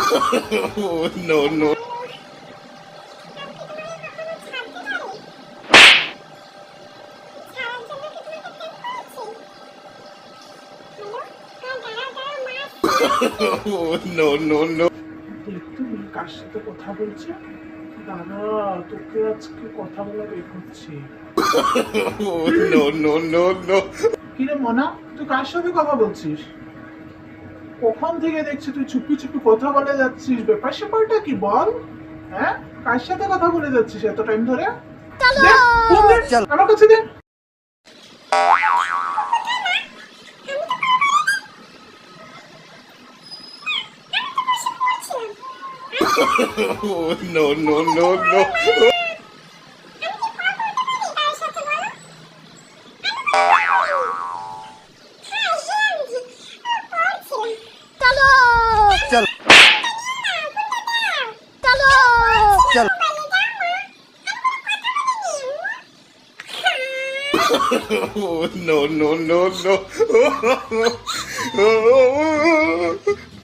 Oh, no, no. Oh, no, no, no. দেখতো মেয়ে কার সাথে কথা বলছে? দাদা, তোকে আজকে কথা বলা বের করছি। Oh, no, no, no, no. কিরে মনা, তুই কার সাথে কথা বলছিস? কখন থেকে দেখছি তুই চুপি চুপি কথা বলে যাচ্ছিস, ব্যাপার স্যাপারটা কি বল? হ্যাঁ, কার সাথে কথা বলে যাচ্ছিস এত টাইম ধরে? দে, ফোন দে, আমার কাছে দে। Oh, no, no, no, no. चल चल Oh, no, no, no, no.